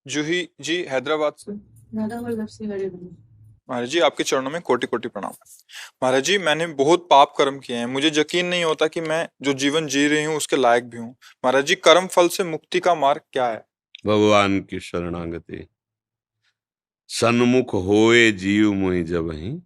जूही जी हैदराबाद से। महाराज जी आपके चरणों में कोटि कोटि प्रणाम। महाराज जी मैंने बहुत पाप कर्म किए हैं, मुझे यकीन नहीं होता कि मैं जो जीवन जी रही हूँ उसके लायक भी हूँ। महाराज जी कर्म फल से मुक्ति का मार्ग क्या है? भगवान की शरणागति। सन्मुख होए जीव मोहि जबहि,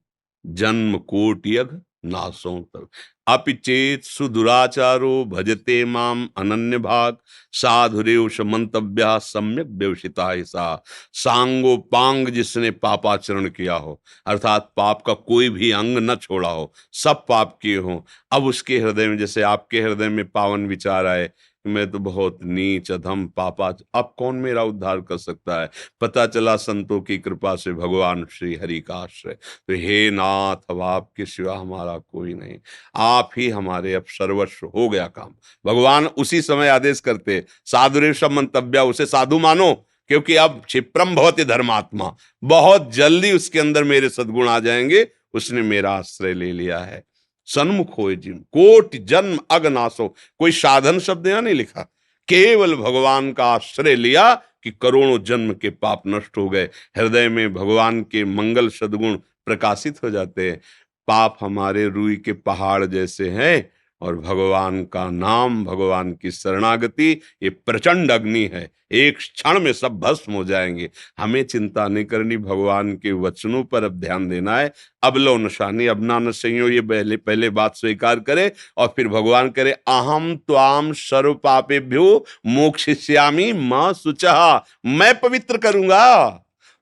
जन्म कोटि अघ नासों तब। अपि चेत सुदुराचारो भजते माम अनन्य भाग, साधुरेव मंतव्या सम्यक व्यवसिता सा। सांगो पांग जिसने पापाचरण किया हो, अर्थात पाप का कोई भी अंग न छोड़ा हो, सब पाप किए हो, अब उसके हृदय में, जैसे आपके हृदय में पावन विचार आए, मैं तो बहुत नीच अधम पापा, अब कौन मेरा उद्धार कर सकता है। पता चला संतों की कृपा से भगवान श्री हरि का आश्रय, तो हे नाथ अब आपके सिवा हमारा कोई नहीं, आप ही हमारे अब सर्वस्व, हो गया काम। भगवान उसी समय आदेश करते, साधुरेव मंतव्या, उसे साधु मानो, क्योंकि अब क्षिप्रम भवति धर्मात्मा, बहुत जल्दी उसके अंदर मेरे सद्गुण आ जाएंगे, उसने मेरा आश्रय ले लिया है। सन्मुख होए जीव कोटि जन्म अगनासो, कोई साधन शब्द यहां नहीं लिखा, केवल भगवान का आश्रय लिया कि करोड़ों जन्म के पाप नष्ट हो गए, हृदय में भगवान के मंगल सद्गुण प्रकाशित हो जाते हैं। पाप हमारे रुई के पहाड़ जैसे हैं, और भगवान का नाम, भगवान की शरणागति, ये प्रचंड अग्नि है, एक क्षण में सब भस्म हो जाएंगे। हमें चिंता नहीं करनी, भगवान के वचनों पर अब ध्यान देना है। अब लो नशानी अब ना नशइयो, ये पहले पहले बात स्वीकार करे, और फिर भगवान करे, अहम त्वाम सर्व पापेभ्यो मोक्षयिष्यामि मां शुचः, मैं पवित्र करूंगा,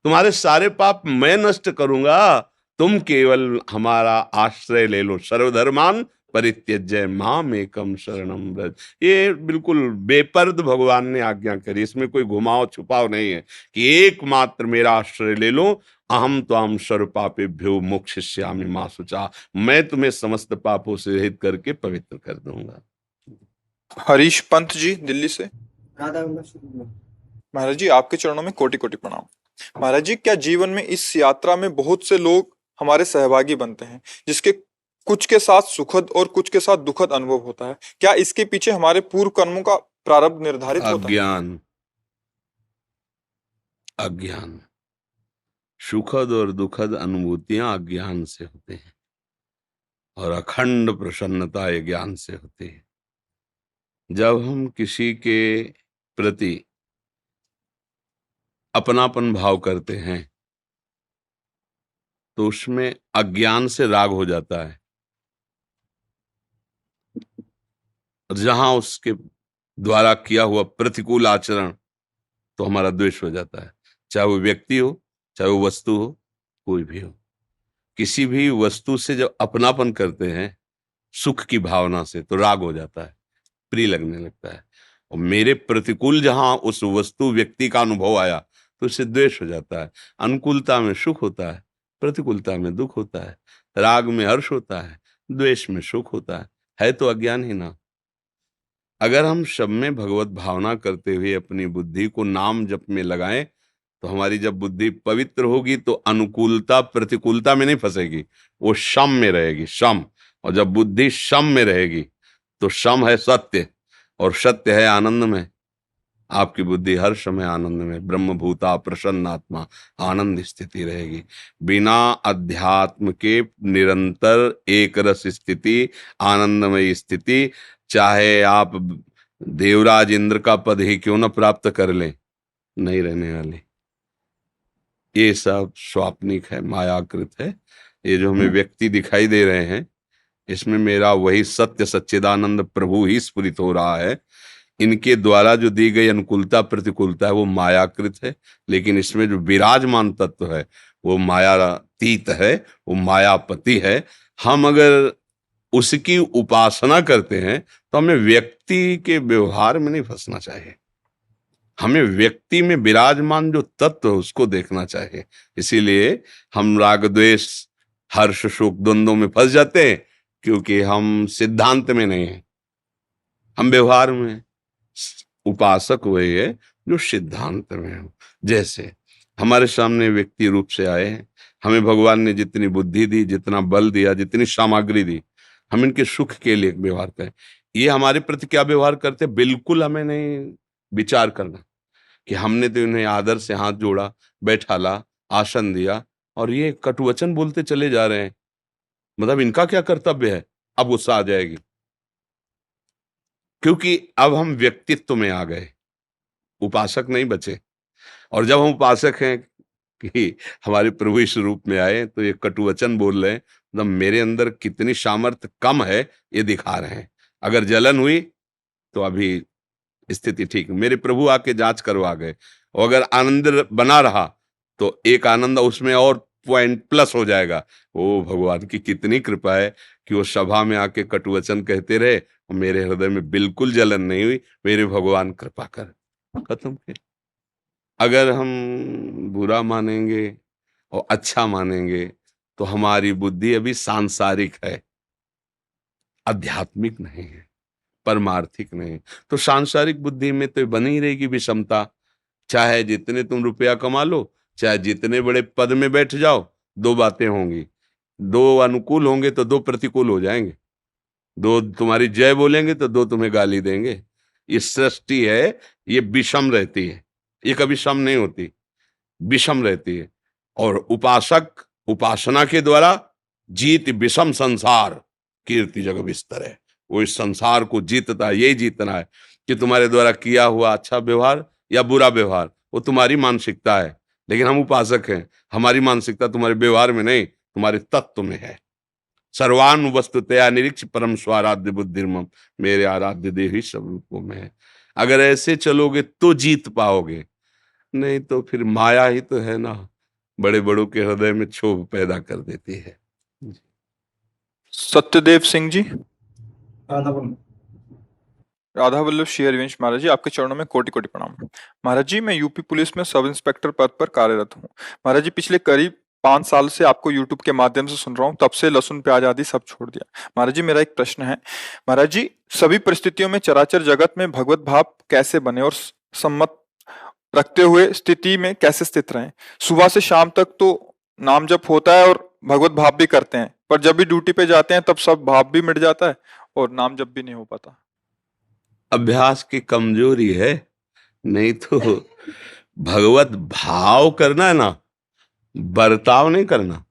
तुम्हारे सारे पाप मैं नष्ट करूंगा, तुम केवल हमारा आश्रय ले लो। सर्वधर्मान परित्यज्य माम एकम शरणम व्रज, ये बिल्कुल बेपर्द भगवान ने आज्ञा करी, इसमें कोई घुमाव छुपाव नहीं है कि एकमात्र मेरा आश्रय ले लो। अहम त्वाम सर्व पापेभ्यो मोक्षयिष्यामि मां शुचः, मैं तुम्हें समस्त पापों से रहित करके पवित्र कर दूंगा। हरीश पंत जी दिल्ली से। महाराज जी आपके चरणों में कोटि कोटि प्रणाम। महाराज जी क्या जीवन में इस यात्रा में बहुत से लोग हमारे सहभागी बनते हैं, जिसके कुछ के साथ सुखद और कुछ के साथ दुखद अनुभव होता है, क्या इसके पीछे हमारे पूर्व कर्मों का प्रारब्ध निर्धारित होता है? अज्ञान, अज्ञान, सुखद और दुखद अनुभूतियां अज्ञान से होते हैं, और अखंड प्रसन्नता ये ज्ञान से होती है। जब हम किसी के प्रति अपनापन भाव करते हैं, तो उसमें अज्ञान से राग हो जाता है, और जहां उसके द्वारा किया हुआ प्रतिकूल आचरण, तो हमारा द्वेष हो जाता है। चाहे वो व्यक्ति हो, चाहे वो वस्तु हो, कोई भी हो। किसी भी वस्तु से जब अपनापन करते हैं सुख की भावना से, तो राग हो जाता है, प्रिय लगने लगता है। और मेरे प्रतिकूल जहां उस वस्तु व्यक्ति का अनुभव आया, तो उससे द्वेष हो जाता है। अनुकूलता में सुख होता है, प्रतिकूलता में दुख होता है, राग में हर्ष होता है, द्वेष में सुख होता है तो अज्ञान ही ना। अगर हम सब में भगवत भावना करते हुए अपनी बुद्धि को नाम जप में लगाएं, तो हमारी जब बुद्धि पवित्र होगी, तो अनुकूलता प्रतिकूलता में नहीं फंसेगी, वो शम में रहेगी, शम। और जब बुद्धि शम में रहेगी, तो शम है सत्य, और सत्य है आनंद में। आपकी बुद्धि हर समय आनंद में, ब्रह्मभूता प्रसन्नात्मा, आनंद स्थिति रहेगी। बिना अध्यात्म के निरंतर एक रस स्थिति, आनंदमय स्थिति, चाहे आप देवराज इंद्र का पद ही क्यों न प्राप्त कर लें, नहीं रहने वाली। ये सब स्वाप्निक है, मायाकृत है। ये जो हमें व्यक्ति दिखाई दे रहे हैं, इसमें मेरा वही सत्य सच्चिदानंद प्रभु ही स्फुरित हो रहा है। इनके द्वारा जो दी गई अनुकूलता प्रतिकूलता है, वो मायाकृत है, लेकिन इसमें जो विराजमान तत्व है, वो मायातीत है, वो मायापति है। हम अगर उसकी उपासना करते हैं, तो हमें व्यक्ति के व्यवहार में नहीं फंसना चाहिए, हमें व्यक्ति में विराजमान जो तत्व है उसको देखना चाहिए। इसीलिए हम राग द्वेष हर्ष शोक द्वंद्वों में फंस जाते हैं, क्योंकि हम सिद्धांत में नहीं है, हम व्यवहार में हैं। उपासक वही है जो सिद्धांत में हो। जैसे हमारे सामने व्यक्ति रूप से आए हैं, हमें भगवान ने जितनी बुद्धि दी, जितना बल दिया, जितनी सामग्री दी, हम इनके सुख के लिए व्यवहार करें। ये हमारे प्रति क्या व्यवहार करते, बिल्कुल हमें नहीं विचार करना। कि हमने तो इन्हें आदर से हाथ जोड़ा, बैठाला, आसन दिया, और ये कटुवचन बोलते चले जा रहे हैं। मतलब इनका क्या कर्तव्य है? अब गुस्सा आ जाएगी, क्योंकि अब हम व्यक्तित्व में आ गए, उपासक नहीं बचे। और जब हम उपासक हैं कि हमारे प्रभु इस रूप में आए, तो ये कटुवचन बोल रहे हैं, मतलब मेरे अंदर कितनी सामर्थ्य कम है ये दिखा रहे हैं। अगर जलन हुई तो अभी स्थिति ठीक, मेरे प्रभु आके जांच करवा गए, और अगर आनंद बना रहा तो एक आनंद उसमें और पॉइंट प्लस हो जाएगा। ओ भगवान की कितनी कृपा है कि वो सभा में आके कटुवचन कहते रहे, और मेरे हृदय में बिल्कुल जलन नहीं हुई। मेरे भगवान कृपा कर, खत्म के। अगर हम बुरा मानेंगे और अच्छा मानेंगे तो हमारी बुद्धि अभी सांसारिक है, आध्यात्मिक नहीं है, परमार्थिक नहीं। तो सांसारिक बुद्धि में तो बनी रहेगी विषमता। चाहे जितने तुम रुपया कमा लो, चाहे जितने बड़े पद में बैठ जाओ, दो बातें होंगी, दो अनुकूल होंगे तो दो प्रतिकूल हो जाएंगे। दो तुम्हारी जय बोलेंगे तो दो तुम्हें गाली देंगे। ये सृष्टि है, ये विषम रहती है, ये कभी सम नहीं होती, विषम रहती है। और उपासक उपासना के द्वारा जीत विषम संसार, कीर्ति जग विस्तर है। वो इस संसार को जीतता है, यही जीतना है कि तुम्हारे द्वारा किया हुआ अच्छा व्यवहार या बुरा व्यवहार, वो तुम्हारी मानसिकता है। लेकिन हम उपासक हैं, हमारी मानसिकता तुम्हारे व्यवहार में नहीं, तुम्हारे तत्व में है। सर्वान वस्तुतया निरीक्ष परम स्वाराध्य बुद्धिर्मम, मेरे आराध्य देह ही सब रूपों में है। अगर ऐसे चलोगे तो जीत पाओगे, नहीं तो फिर माया ही तो है ना, बड़े बड़ों के हृदय में क्षोभ पैदा कर देती है। सत्यदेव सिंह जी, राधा बोलो। राधा वल्लभ श्री हरिवंश महाराज जी, आपके चरणों में कोटि कोटि प्रणाम। महाराज जी, मैं यूपी पुलिस में सब इंस्पेक्टर पद पर कार्यरत हूँ। महाराज जी, पिछले करीब 5 साल से आपको यूट्यूब के माध्यम से सुन रहा हूँ, तब से लहसुन प्याज आदि सब छोड़ दिया। महाराज जी, मेरा एक प्रश्न है। महाराज जी, सभी परिस्थितियों में चराचर जगत में भगवत भाव कैसे बने और सम्मत रखते हुए स्थिति में कैसे स्थित रहें? सुबह से शाम तक तो नाम जप होता है और भगवत भाव भी करते हैं, पर जब भी ड्यूटी पे जाते हैं तब सब भाव भी मिट जाता है और नाम जप भी नहीं हो पाता। अभ्यास की कमजोरी है, नहीं तो भगवत भाव करना है ना, बर्ताव नहीं करना।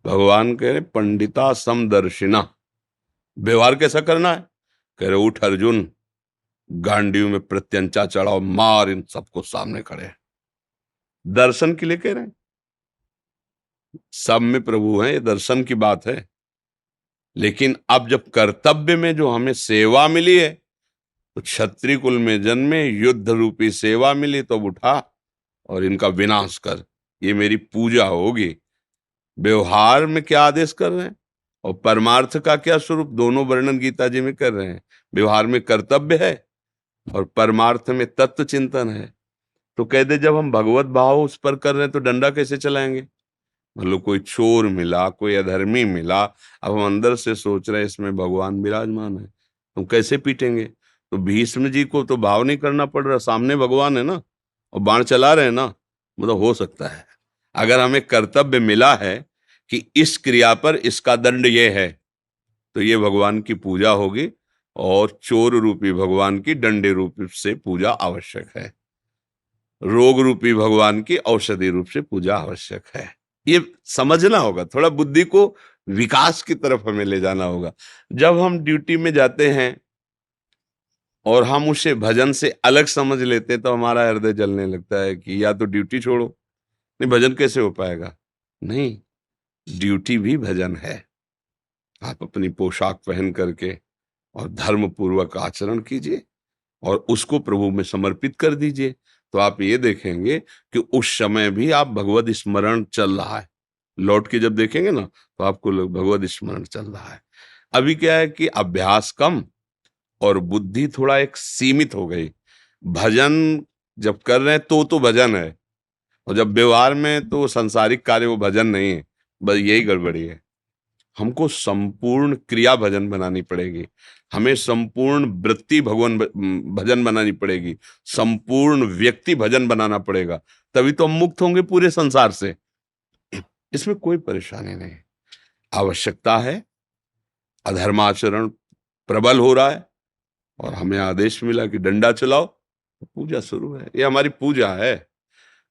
भगवान कह रहे पंडिता समदर्शिना, व्यवहार कैसा करना है? कह रहे उठ अर्जुन, गांडीव में प्रत्यंचा चढ़ाओ, मार इन सबको सामने खड़े। दर्शन के लिए कह रहे हैं, सब में प्रभु हैं, ये दर्शन की बात है। लेकिन अब जब कर्तव्य में जो हमें सेवा मिली है, तो क्षत्रिय कुल में जन्मे, युद्ध रूपी सेवा मिली, तो अब उठा और इनका विनाश कर, ये मेरी पूजा होगी। व्यवहार में क्या आदेश कर रहे हैं और परमार्थ का क्या स्वरूप, दोनों वर्णन गीता जी में कर रहे हैं। व्यवहार में कर्तव्य है और परमार्थ में तत्व चिंतन है। तो कह दे जब हम भगवत भाव उस पर कर रहे हैं तो डंडा कैसे चलाएंगे? मतलब कोई चोर मिला, कोई अधर्मी मिला, अब हम अंदर से सोच रहे हैं इसमें भगवान विराजमान है, हम कैसे पीटेंगे? तो भीष्म जी को तो भाव नहीं करना पड़ रहा, सामने भगवान है ना, और बाण चला रहे हैं ना। मतलब हो सकता है अगर हमें कर्तव्य मिला है कि इस क्रिया पर इसका दंड ये है, तो ये भगवान की पूजा होगी, और चोर रूपी भगवान की डंडे रूप से पूजा आवश्यक है, रोग रूपी भगवान की औषधि रूप से पूजा आवश्यक है। ये समझना होगा, थोड़ा बुद्धि को विकास की तरफ हमें ले जाना होगा। जब हम ड्यूटी में जाते हैं और हम उसे भजन से अलग समझ लेते हैं, तो हमारा हृदय जलने लगता है कि या तो ड्यूटी छोड़ो, नहीं भजन कैसे हो पाएगा? नहीं, ड्यूटी भी भजन है। आप अपनी पोशाक पहन करके और धर्म पूर्वक आचरण कीजिए और उसको प्रभु में समर्पित कर दीजिए, तो आप ये देखेंगे कि उस समय भी आप भगवत स्मरण चल रहा है। लौट के जब देखेंगे ना, तो आपको भगवत स्मरण चल रहा है। अभी क्या है कि अभ्यास कम और बुद्धि थोड़ा एक सीमित हो गई। भजन जब कर रहे हैं तो भजन है, और जब व्यवहार में तो संसारिक कार्य वो भजन नहीं है। बस यही गड़बड़ी है। हमको संपूर्ण क्रिया भजन बनानी पड़ेगी, हमें संपूर्ण वृत्ति भगवान भजन बनानी पड़ेगी, संपूर्ण व्यक्ति भजन बनाना पड़ेगा, तभी तो हम मुक्त होंगे पूरे संसार से। इसमें कोई परेशानी नहीं। आवश्यकता है, अधर्माचरण प्रबल हो रहा है और हमें आदेश मिला कि डंडा चलाओ, पूजा शुरू है, ये हमारी पूजा है।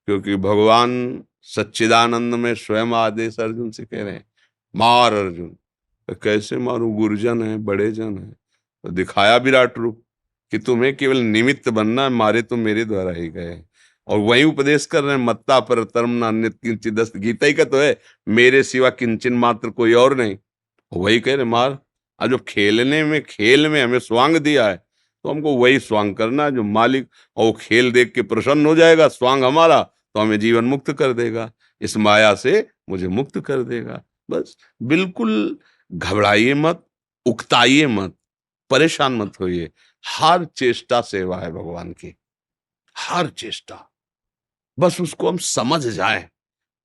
क्योंकि भगवान सच्चिदानंद में स्वयं आदेश अर्जुन से कह रहे हैं, मार अर्जुन। तो कैसे मारूं, गुरुजन है, बड़े जन है। तो दिखाया विराट रूप कि तुम्हें केवल निमित्त बनना है, मारे तो मेरे द्वारा ही गए। और वही उपदेश कर रहे हैं, मत्ता पर तरम नान्यत किंचित अस्त। गीता ही का तो है, मेरे सिवा किंचन मात्र कोई और नहीं। वही कह रहे मार। आज जो खेलने में, खेल में हमें स्वांग दिया है, तो हमको वही स्वांग करना है जो मालिक। और वो खेल देख के प्रसन्न हो जाएगा, स्वांग हमारा, तो हमें जीवन मुक्त कर देगा, इस माया से मुझे मुक्त कर देगा। बस बिल्कुल घबराइए मत, उकताइए मत, परेशान मत होइए। हर चेष्टा सेवा है भगवान की, हर चेष्टा। बस उसको हम समझ जाए,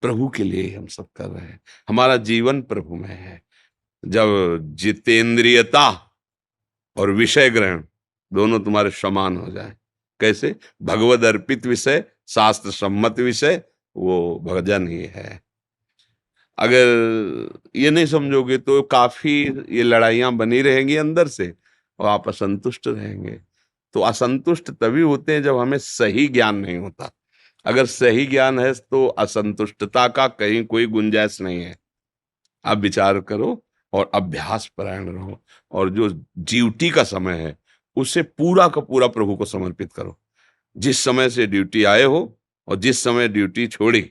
प्रभु के लिए ही हम सब कर रहे हैं। हमारा जीवन प्रभु में है। जब जितेंद्रियता और विषय ग्रहण दोनों तुम्हारे समान हो जाए, कैसे? भगवद अर्पित विषय, शास्त्र सम्मत विषय, वो भजन ही है। अगर ये नहीं समझोगे तो काफी ये लड़ाइयां बनी रहेंगी अंदर से, और आप असंतुष्ट रहेंगे। तो असंतुष्ट तभी होते हैं जब हमें सही ज्ञान नहीं होता। अगर सही ज्ञान है तो असंतुष्टता का कहीं कोई गुंजाइश नहीं है। आप विचार करो और अभ्यास परायण रहो, और जो ड्यूटी का समय है उसे पूरा का पूरा प्रभु को समर्पित करो। जिस समय से ड्यूटी आए हो और जिस समय ड्यूटी छोड़ी,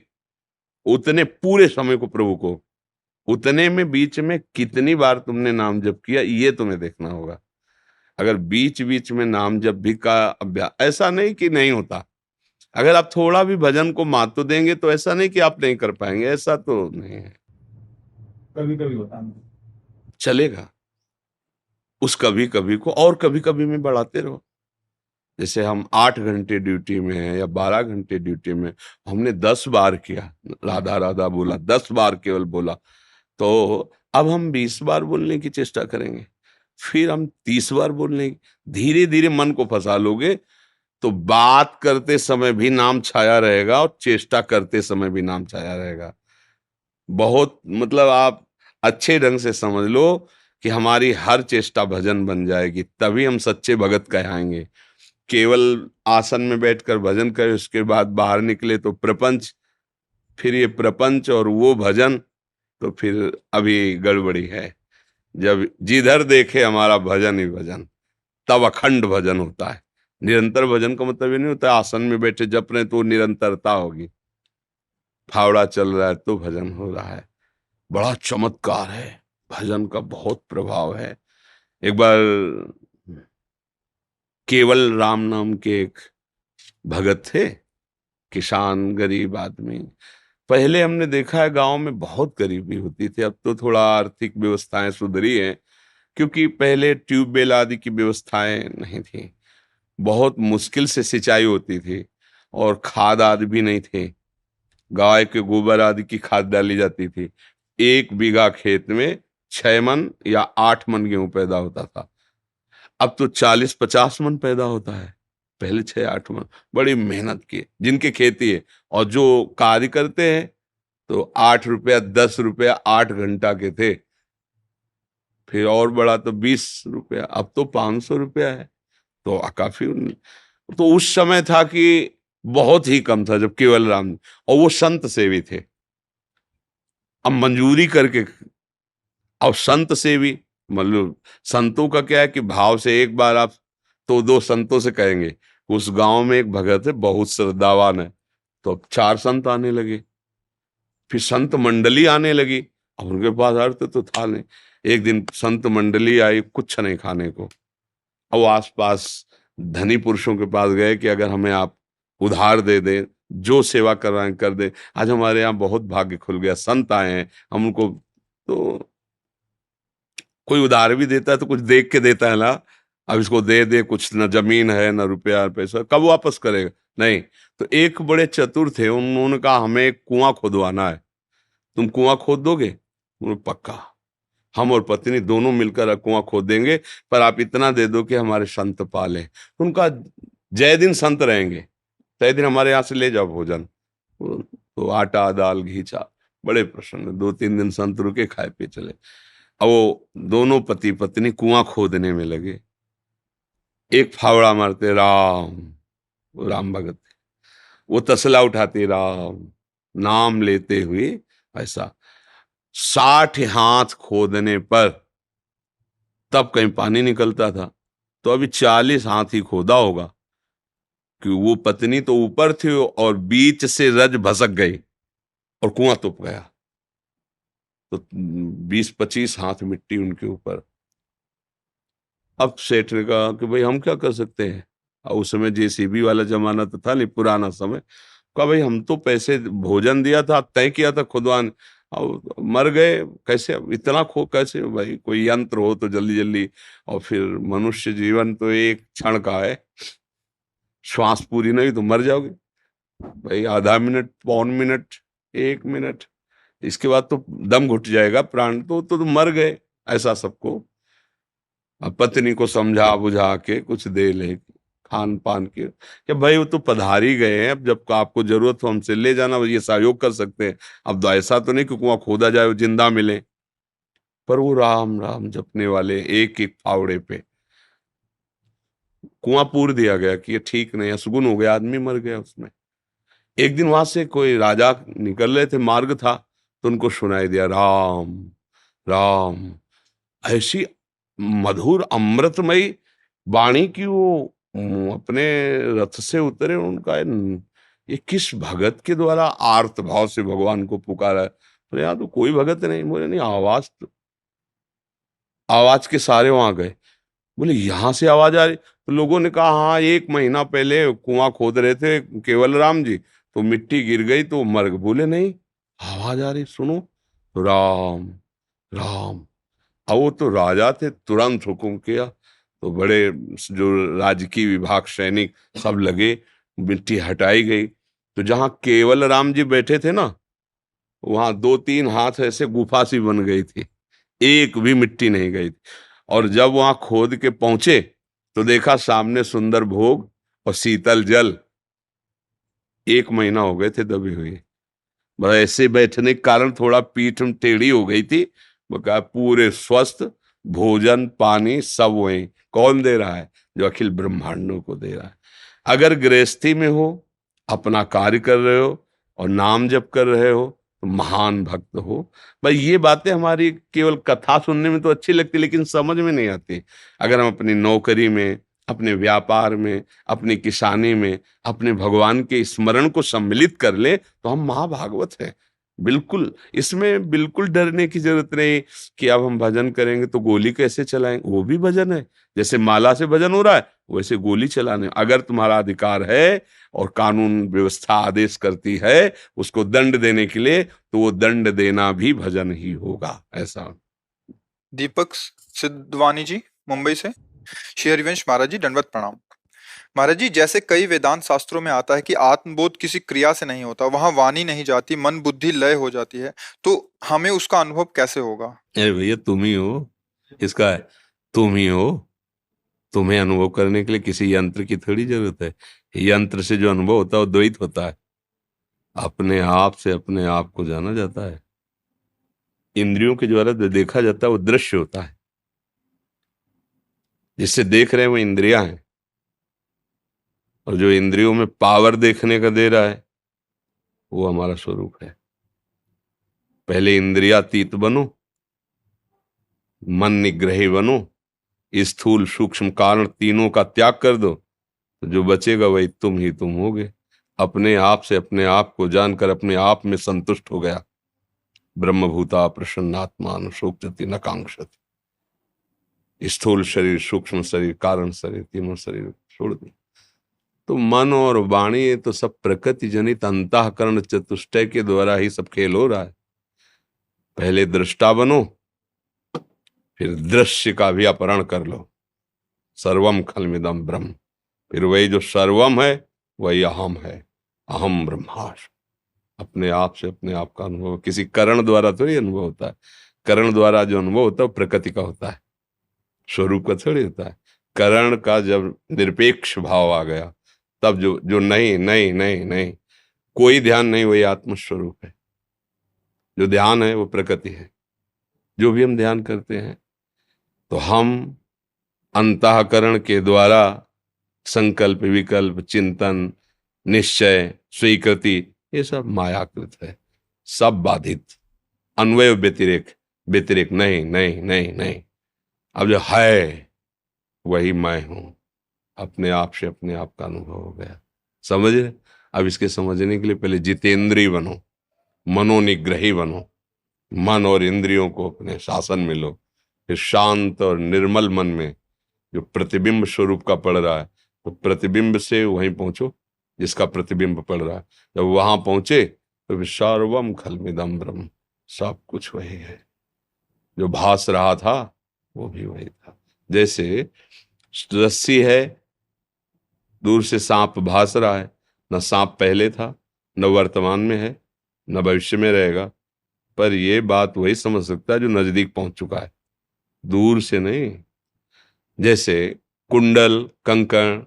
उतने पूरे समय को प्रभु को, उतने में बीच में कितनी बार तुमने नाम जप किया, ये तुम्हें देखना होगा। अगर बीच बीच में नाम जप भी का अभ्यास, ऐसा नहीं कि नहीं होता। अगर आप थोड़ा भी भजन को महत्व देंगे तो ऐसा नहीं कि आप नहीं कर पाएंगे, ऐसा तो नहीं है। कभी कभी होता है। चलेगा, उस कभी कभी को और कभी कभी में बढ़ाते रहो। जैसे हम 8 घंटे ड्यूटी में हैं या 12 घंटे ड्यूटी में, हमने 10 बार किया, राधा राधा बोला, 10 बार केवल बोला, तो अब हम 20 बार बोलने की चेष्टा करेंगे, फिर हम 30 बार बोलने की। धीरे धीरे मन को फंसा लोगे तो बात करते समय भी नाम छाया रहेगा और चेष्टा करते समय भी नाम छाया रहेगा। बहुत मतलब आप अच्छे ढंग से समझ लो कि हमारी हर चेष्टा भजन बन जाएगी, तभी हम सच्चे भगत कहलाएंगे। केवल आसन में बैठकर भजन करे, उसके बाद बाहर निकले तो प्रपंच, फिर ये प्रपंच और वो भजन, तो फिर अभी गड़बड़ी है। जब जिधर देखे हमारा भजन ही भजन, तब अखंड भजन होता है। निरंतर भजन का मतलब ये नहीं होता आसन में बैठे जप रहे तो निरंतरता होगी। फावड़ा चल रहा है तो भजन हो रहा है। बड़ा चमत्कार है, भजन का बहुत प्रभाव है। एक बार केवल राम नाम के एक भगत थे, किसान, गरीब आदमी। पहले हमने देखा है गांव में बहुत गरीबी होती थी, अब तो थोड़ा आर्थिक व्यवस्थाएं सुधरी हैं, क्योंकि पहले ट्यूबवेल आदि की व्यवस्थाएं नहीं थी। बहुत मुश्किल से सिंचाई होती थी और खाद आदि भी नहीं थे। गाय के गोबर आदि की खाद डाली जाती थी। 1 बीघा खेत में 6 मन या 8 मन गेहूं पैदा होता था। अब तो 40-50 मन पैदा होता है, पहले 6-8 मन। बड़ी मेहनत की जिनके खेती है, और जो कार्य करते हैं तो 8 रुपया 10 रुपया 8 घंटा के थे, फिर और बड़ा तो 20 रुपया, अब तो 500 रुपया है। तो काफी तो उस समय था कि बहुत ही कम था जब केवल राम, और वो संत सेवी थे। अब मंजूरी करके, अब संत सेवी मतलब संतों का क्या है कि भाव से एक बार आप तो 2 संतों से कहेंगे। उस गांव में एक भगत है, बहुत श्रद्धावान है, तो अब 4 संत आने लगे, फिर संत मंडली आने लगी। अब उनके पास अर्थ तो था नहीं। एक दिन संत मंडली आई, कुछ नहीं खाने को। अब वो आसपास धनी पुरुषों के पास गए कि अगर हमें आप उधार दे दें, जो सेवा कर रहे हैं कर दें, आज हमारे यहाँ बहुत भाग्य खुल गया, संत आए हैं, हम उनको तो कोई उधार भी देता है तो कुछ देख के देता है ना। अब इसको दे दे, कुछ न जमीन है न रुपया पैसा, कब वापस करेगा? नहीं। तो एक बड़े चतुर थे, उन्होंने कहा हमें एक कुआं खोदवाना है, तुम कुआं खोद दोगे? उन्होंने पक्का, हम और पत्नी दोनों मिलकर कुआं खोद देंगे, पर आप इतना दे दो कि हमारे संत पाले। उनका जय दिन संत रहेंगे, तय दिन हमारे यहाँ से ले जाओ भोजन। तो आटा दाल घी चा, बड़े प्रसन्न। 2-3 दिन संत रुके, खाए पे चले। अब वो दोनों पति पत्नी कुआं खोदने में लगे। एक फावड़ा मारते राम, वो राम भगत थे। वो तसला उठाते राम नाम लेते हुए, ऐसा 60 हाथ खोदने पर तब कहीं पानी निकलता था। तो अभी 40 हाथ ही खोदा होगा कि वो पत्नी तो ऊपर थी और बीच से रज भसक गई और कुआं तुप गया। तो 20-25 हाथ मिट्टी उनके ऊपर। अब सेठ ने कहा कि भाई हम क्या कर सकते हैं। और उस समय जेसीबी वाला जमाना तो था नहीं, पुराना समय। कहा भाई हम तो पैसे भोजन दिया था, तय किया था खुदवान, और मर गए कैसे, अब इतना खो कैसे भाई, कोई यंत्र हो तो जल्दी जल्दी। और फिर मनुष्य जीवन तो एक क्षण का है, श्वास पूरी नहीं तो मर जाओगे भाई, आधा मिनट, पौन मिनट, 1 मिनट, इसके बाद तो दम घुट जाएगा, प्राण तो मर गए। ऐसा सबको। अब पत्नी को समझा बुझा के कुछ दे ले खान पान के, कि भाई वो तो पधारी गए हैं, अब जब आपको जरूरत हो हमसे ले जाना, ये सहयोग कर सकते हैं। अब तो ऐसा तो नहीं कि कुआं खोदा जाए वो जिंदा मिले। पर वो राम राम जपने वाले एक एक फावड़े पे कुआं पूर दिया गया कि ये ठीक नहीं, असगुन हो गया, आदमी मर गया उसमें। एक दिन वहां से कोई राजा निकल रहे थे, मार्ग था, तो उनको सुनाई दिया राम राम। ऐसी मधुर अमृतमयी वाणी की वो अपने रथ से उतरे, उनका ये किस भगत के द्वारा आर्त भाव से भगवान को पुकारा है। बोले यार तो कोई भगत नहीं। बोले नहीं, आवाज के सारे वहां गए। बोले यहां से आवाज आ रही। तो लोगों ने कहा हाँ 1 महीना पहले कुआं खोद रहे थे केवल राम जी, तो मिट्टी गिर गई तो मर गए। बोले नहीं, आवाज आ रही सुनो। तो राम राम। अब वो तो राजा थे, तुरंत हुक्म किया। तो बड़े जो राजकीय विभाग सैनिक सब लगे, मिट्टी हटाई गई। तो जहां केवल राम जी बैठे थे ना, वहां 2-3 हाथ ऐसे गुफा सी बन गई थी, एक भी मिट्टी नहीं गई थी। और जब वहां खोद के पहुंचे तो देखा सामने सुंदर भोग और शीतल जल। 1 महीना हो गए थे दबे हुए। बस ऐसे बैठने के कारण थोड़ा पीठ टेढ़ी हो गई थी। वो कहा पूरे स्वस्थ, भोजन पानी सब वही कौन दे रहा है, जो अखिल ब्रह्मांडों को दे रहा है। अगर गृहस्थी में हो, अपना कार्य कर रहे हो और नाम जप कर रहे हो, तो महान भक्त हो। भाई ये बातें हमारी केवल कथा सुनने में तो अच्छी लगती, लेकिन समझ में नहीं आती। अगर हम अपनी नौकरी में, अपने व्यापार में, अपनी किसानी में, अपने भगवान के स्मरण को सम्मिलित कर ले, तो हम महाभागवत हैं। बिल्कुल, इसमें बिल्कुल डरने की जरूरत नहीं कि अब हम भजन करेंगे तो गोली कैसे चलाएंगे। वो भी भजन है, जैसे माला से भजन हो रहा है वैसे गोली चलाने। अगर तुम्हारा अधिकार है और कानून व्यवस्था आदेश करती है उसको दंड देने के लिए, तो वो दंड देना भी भजन ही होगा। ऐसा। दीपक सिद्धवानी जी, मुंबई से। श्री हरिवंश महाराज जी, दंडवत प्रणाम। महाराज जी, जैसे कई वेदांत शास्त्रों में आता है कि आत्मबोध किसी क्रिया से नहीं होता, वहां वाणी नहीं जाती, मन बुद्धि लय हो जाती है, तो हमें उसका अनुभव कैसे होगा? अरे भैया तुम ही हो, इसका है, तुम ही हो। तुम्हें अनुभव करने के लिए किसी यंत्र की थोड़ी जरूरत है। यंत्र से जो अनुभव होता है वो द्वैत होता है, अपने आप से अपने आप को जाना जाता है। इंद्रियों के द्वारा जो देखा जाता है वो दृश्य होता है, जिससे देख रहे हैं वो इंद्रियां हैं। और जो इंद्रियों में पावर देखने का दे रहा है वो हमारा स्वरूप है। पहले इंद्रियातीत बनो, मन निग्रही बनो, स्थूल सूक्ष्म कारण तीनों का त्याग कर दो, तो जो बचेगा वही तुम ही तुम होगे। अपने आप से अपने आप को जानकर अपने आप में संतुष्ट हो गया, ब्रह्मभूता प्रसन्नात्मा अनुशोचति न कांक्षति। स्थूल शरीर, सूक्ष्म शरीर, कारण शरीर, तीनों शरीर छोड़ दे। तो मन और वाणी ये तो सब प्रकृति जनित अंतःकरण चतुष्टय के द्वारा ही सब खेल हो रहा है। पहले दृष्टा बनो, फिर दृश्य का भी अपहरण कर लो। सर्वम खलमिदम ब्रह्म, फिर वही जो सर्वम है वही अहम है। अहम ब्रह्मास्मि। अपने आप से अपने आप का अनुभव किसी करण द्वारा थोड़ी अनुभव होता है। करण द्वारा जो अनुभव होता है वो प्रकृति का होता है, स्वरूप का थोड़ी होता है। करण का जब निरपेक्ष भाव आ गया, तब जो जो नहीं नहीं नहीं नहीं, कोई ध्यान नहीं, वही आत्मस्वरूप है। जो ध्यान है वो प्रकृति है। जो भी हम ध्यान करते हैं तो हम अंतःकरण के द्वारा संकल्प, विकल्प, चिंतन, निश्चय, स्वीकृति, ये सब मायाकृत है, सब बाधित। अन्वय व्यतिरेक, व्यतिरेक नहीं नहीं नहीं नहीं। अब जो है वही मैं हूं, अपने आप से अपने आप का अनुभव हो गया। समझ रहे? अब इसके समझने के लिए पहले जितेंद्रीय बनो, मनोनिग्रही बनो, मन और इंद्रियों को अपने शासन में लो। फिर शांत और निर्मल मन में जो प्रतिबिंब स्वरूप का पड़ रहा है, तो प्रतिबिंब से वहीं पहुंचो जिसका प्रतिबिंब पड़ रहा है। जब वहां पहुंचे तो फिर सर्वम खलमिदम ब्रह्म, सब कुछ वही है। जो भास रहा था वो भी वही था। जैसे रस्सी है, दूर से सांप भास रहा है, न सांप पहले था, न वर्तमान में है, न भविष्य में रहेगा। पर ये बात वही समझ सकता है जो नजदीक पहुंच चुका है, दूर से नहीं। जैसे कुंडल, कंकण,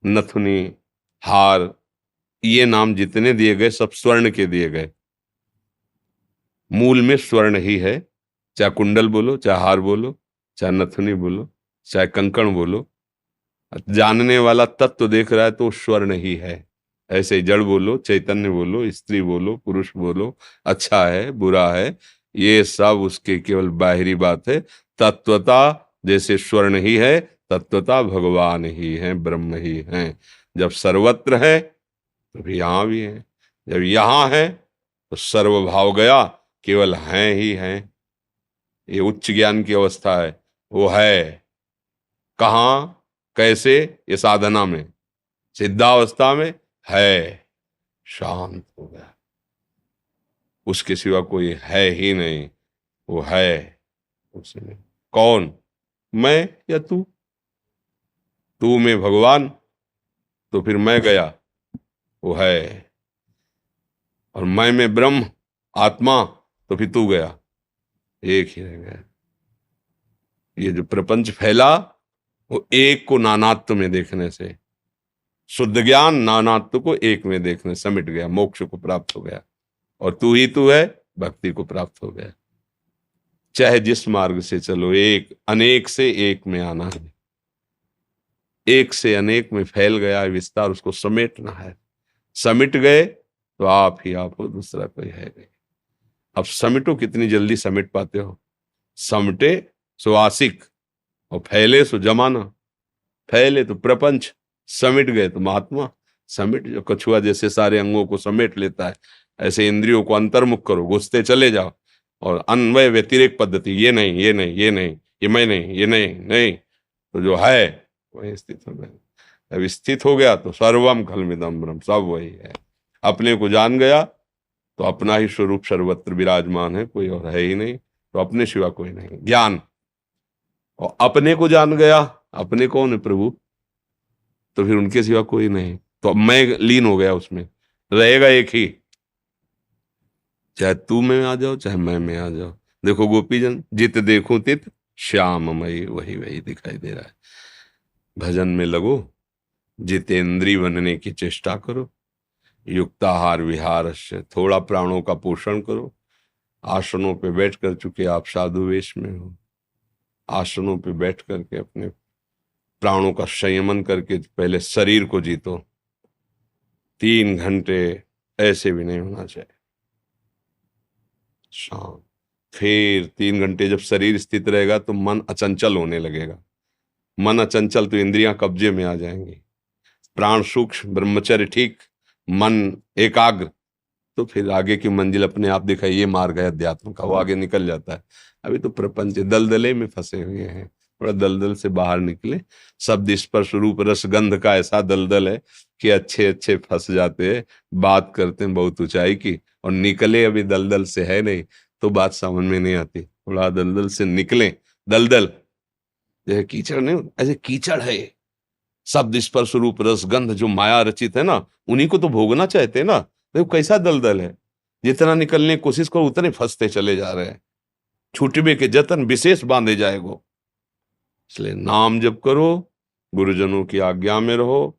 नथुनी, हार, ये नाम जितने दिए गए सब स्वर्ण के दिए गए। मूल में स्वर्ण ही है, चाहे कुंडल बोलो, चाहे हार बोलो, चाहे नथुनी बोलो, चाहे कंकण बोलो। जानने वाला तत्व देख रहा है तो स्वर्ण ही है। ऐसे जड़ बोलो, चैतन्य बोलो, स्त्री बोलो, पुरुष बोलो, अच्छा है बुरा है, ये सब उसके केवल बाहरी बात है। तत्वता जैसे स्वर्ण ही है, तत्वता भगवान ही है, ब्रह्म ही है। जब सर्वत्र है तो भी यहां भी है। जब यहां है तो सर्वभाव गया, केवल हैं ही हैं। ये उच्च ज्ञान की अवस्था है। वो है कहाँ, कैसे? ये साधना में। सिद्धावस्था में है, शांत हो गया, उसके सिवा कोई है ही नहीं। वो है उसमें। कौन? मैं या तू? तू में भगवान, तो फिर मैं गया, वो है। और मैं में ब्रह्म आत्मा, तो फिर तू गया, एक ही रह गया। ये जो प्रपंच फैला वो एक को नानात्व में देखने से, शुद्ध ज्ञान नानात्व को एक में देखने समिट गया, मोक्ष को प्राप्त हो गया। और तू ही तू है, भक्ति को प्राप्त हो गया। चाहे जिस मार्ग से चलो, एक अनेक से एक में आना है। एक से अनेक में फैल गया है विस्तार, उसको समेटना है। समिट गए तो आप ही आप हो, दूसरा कोई है नहीं। अब समिटो, कितनी जल्दी समिट पाते हो? समटे सो आशिक और फैले सो जमाना। फैले तो प्रपंच, समिट गए तो महात्मा। समिट जो कछुआ जैसे सारे अंगों को समेट लेता है, ऐसे इंद्रियों को अंतर्मुख करो, घुसते चले जाओ। और अन्वय व्यतिरेक पद्धति, ये नहीं ये नहीं ये नहीं, ये मैं नहीं ये नहीं नहीं, तो जो है वही स्थित हो गया। अब स्थित हो गया तो सर्वम खलमिदम ब्रह्म, सब वही है। अपने को जान गया तो अपना ही स्वरूप सर्वत्र विराजमान है, कोई और है ही नहीं। तो अपने सिवा कोई नहीं, ज्ञान। और अपने को जान गया, अपने कौन है? प्रभु। तो फिर उनके सिवा कोई नहीं, तो अब मैं लीन हो गया उसमें, रहेगा एक ही। चाहे तू में आ जाओ, चाहे मैं में आ जाओ। देखो गोपीजन, जित देखूं तित श्याममयी, वही वही दिखाई दे रहा है। भजन में लगो, जितेंद्री बनने की चेष्टा करो, युक्ताहार विहार से थोड़ा प्राणों का पोषण करो। आसनों पे बैठ कर, चुके आप साधु वेश में हो, आसनों पे बैठ करके अपने प्राणों का संयमन करके पहले शरीर को जीतो। 3 घंटे ऐसे भी नहीं होना चाहिए शांत। फिर 3 घंटे जब शरीर स्थित रहेगा तो मन अचंचल होने लगेगा। मन अचंचल तो इंद्रियां कब्जे में आ जाएंगी। प्राण सूक्ष्म, ब्रह्मचर्य ठीक, मन एकाग्र, तो फिर आगे की मंजिल अपने आप दिखाई। ये मार्ग है अध्यात्म का, वो आगे निकल जाता है। अभी तो प्रपंच दलदले में फंसे हुए हैं, थोड़ा दलदल से बाहर निकले। शब्द स्पर्श रूप रस गंध का ऐसा दलदल है कि अच्छे अच्छे फंस जाते हैं, बात करते हैं बहुत ऊंचाई की, और निकले अभी दलदल से है नहीं तो बात समझ में नहीं आती। थोड़ा दलदल से निकले। दलदल जैसे कीचड़ नहीं, ऐसे कीचड़ है। शब्द स्पर्श रूप रस गंध जो माया रचित है ना, उन्हीं को तो भोगना चाहते हैं ना। देखो कैसा दलदल है, जितना निकलने की कोशिश करो उतने फंसते चले जा रहे हैं। छूटबे के जतन विशेष बांधे जाएगो। इसलिए नाम जप करो, गुरुजनों की आज्ञा में रहो,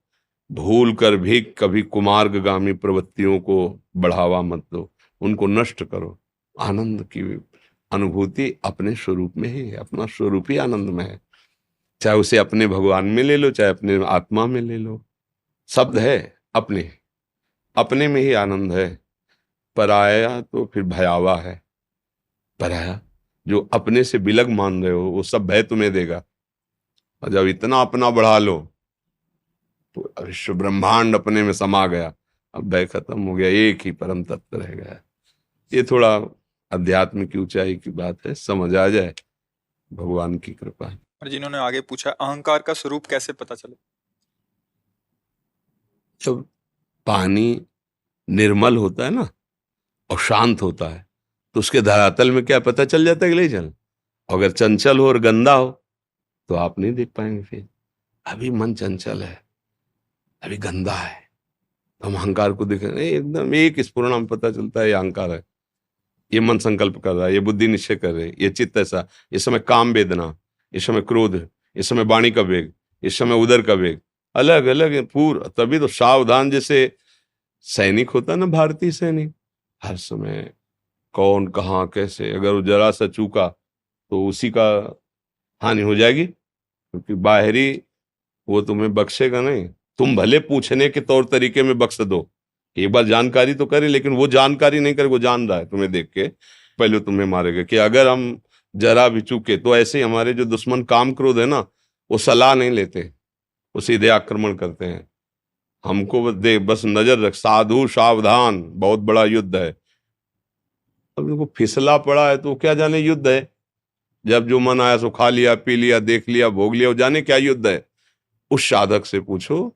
भूल कर भी कभी कुमार्गगामी प्रवृत्तियों को बढ़ावा मत दो, उनको नष्ट करो। आनंद की अनुभूति अपने स्वरूप में ही है, अपना स्वरूप ही आनंद में है। चाहे उसे अपने भगवान में ले लो, चाहे अपने आत्मा में ले लो। शब्द है अपने, अपने में ही आनंद है। पराया तो फिर भयावह है। पराया जो अपने से बिलग मान रहे हो, वो सब भय तुम्हें देगा। और जब इतना अपना बढ़ा लो तो विश्व ब्रह्मांड अपने में समा गया, अब भय खत्म हो गया, एक ही परम तत्व रह गया। ये थोड़ा अध्यात्म की ऊंचाई की बात है, समझ आ जाए, भगवान की कृपा है। और जिन्होंने आगे पूछा, अहंकार का स्वरूप कैसे पता चले? जब पानी निर्मल होता है ना और शांत होता है, तो उसके धरातल में क्या पता चल जाता है कि नहीं चल। अगर चंचल हो और गंदा हो तो आप नहीं देख पाएंगे। फिर अभी मन चंचल है, अभी गंदा है, तो हम अहंकार को देखें, नहीं, एकदम एक स्फुरण में पता चलता है ये अहंकार है। ये मन संकल्प कर रहा है, ये बुद्धि निश्चय कर रही है, ये चित्त ऐसा, इस समय काम वेदना, इस समय क्रोध, इस समय वाणी का वेग, इस समय उदर का वेग, अलग अलग पूरा। तभी तो सावधान, जैसे सैनिक होता है ना, भारतीय सैनिक, हर समय कौन कहाँ कैसे, अगर वो जरा सा चूका तो उसी का हानि हो जाएगी, क्योंकि बाहरी वो तुम्हें बख्शेगा नहीं। तुम भले पूछने के तौर तरीके में बख्श दो, एक बार जानकारी तो करे, लेकिन वो जानकारी नहीं करे, वो जान रहा है तुम्हें देख के, पहले तुम्हें मारेगा। कि अगर हम जरा भी चूके तो ऐसे ही हमारे जो दुश्मन काम क्रोध है ना, वो सलाह नहीं लेते, वो सीधे आक्रमण करते हैं। हमको बस नजर रख, साधु सावधान, बहुत बड़ा युद्ध है। अब देखो फिसला पड़ा है तो क्या जाने युद्ध है, जब जो मन आया सो खा लिया, पी लिया, देख लिया, भोग लिया, वो जाने क्या युद्ध है। उस साधक से पूछो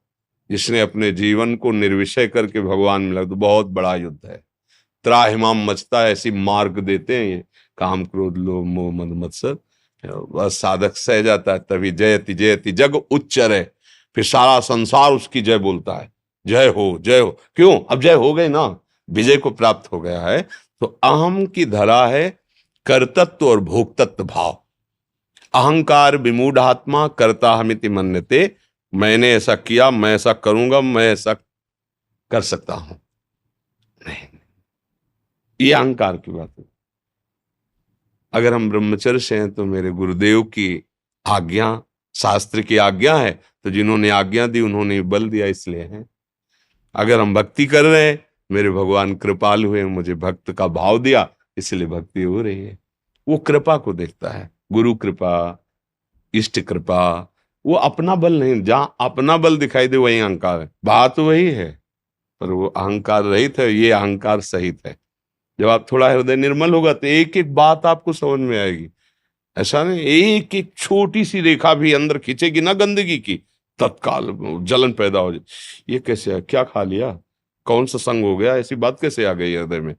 जिसने अपने जीवन को निर्विषय करके भगवान में लगा, तो बहुत बड़ा युद्ध है। त्राहिमाम मचता है, ऐसी मार्ग देते हैं ये काम क्रोध लोभ मोह मद मत्सर। बस साधक सह जाता है, तभी जयति जयति जग उच्चर, फिर सारा संसार उसकी जय बोलता है, जय हो जय हो। क्यों? अब जय हो गई ना, विजय को प्राप्त हो गया है। तो अहम की धरा है कर्तत्व और भोक्तत्व भाव। अहंकार विमूढ़ आत्मा करता हमिति मन्यते, मैंने ऐसा किया, मैं ऐसा करूंगा, मैं ऐसा कर सकता हूं। नहीं, ये अहंकार की बात है। अगर हम ब्रह्मचर्य से हैं तो मेरे गुरुदेव की आज्ञा, शास्त्र की आज्ञा है, तो जिन्होंने आज्ञा दी उन्होंने बल दिया, इसलिए है। अगर हम भक्ति कर रहे हैं, मेरे भगवान कृपाल हुए, मुझे भक्त का भाव दिया, इसलिए भक्ति हो रही है। वो कृपा को देखता है, गुरु कृपा, इष्ट कृपा। वो अपना बल नहीं, जहां अपना बल दिखाई दे वही अहंकार है। बात वही है, पर वो अहंकार रहित है, ये अहंकार सहित है। जब आप थोड़ा हृदय निर्मल होगा तो एक एक बात आपको समझ में आएगी। ऐसा नहीं एक एक छोटी सी रेखा भी अंदर खींचेगी ना गंदगी की, तत्काल जलन पैदा हो जाए। ये कैसे है, क्या खा लिया, कौन सा संग हो गया, ऐसी बात कैसे आ गई हृदय में।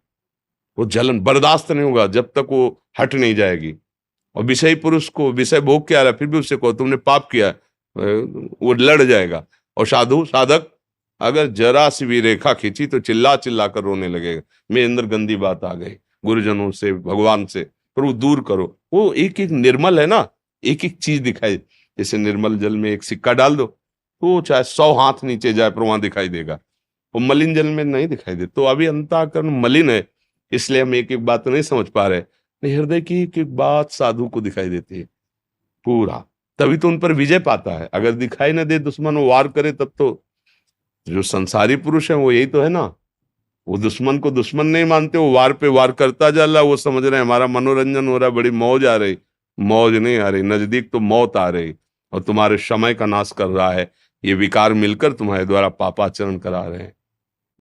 वो जलन बर्दाश्त नहीं होगा जब तक वो हट नहीं जाएगी। और विषय पुरुष को विषय भोग के आ रहा है, फिर भी उससे कहो तुमने पाप किया, वो लड़ जाएगा। और साधु साधक अगर जरा सी भी रेखा खींची तो चिल्ला चिल्ला कर रोने लगेगा, मेरे अंदर गंदी बात आ गई, गुरुजनों से, भगवान से, पर वो दूर करो। वो एक एक निर्मल है ना, एक एक चीज दिखाई। जैसे निर्मल जल में एक सिक्का डाल दो तो वो चाहे 100 हाथ नीचे जाए पर वहां दिखाई देगा, वो मलिन जल में नहीं दिखाई दे। तो अभी अंतःकरण मलिन है, इसलिए हम एक एक बात नहीं समझ पा रहे। नहीं, हृदय की एक एक बात साधु को दिखाई देती है पूरा, तभी तो उन पर विजय पाता है। अगर दिखाई ना दे, दुश्मन वो वार करे, तब तो जो संसारी पुरुष है वो यही तो है ना, वो दुश्मन को दुश्मन नहीं मानते, वो वार पे वार करता जा रहा, वो समझ रहे हैं हमारा मनोरंजन हो रहा है, बड़ी मौज आ रही। मौज नहीं आ रही, नजदीक तो मौत आ रही, और तुम्हारे समय का नाश कर रहा है। ये विकार मिलकर तुम्हारे द्वारा पापाचरण करा रहे हैं।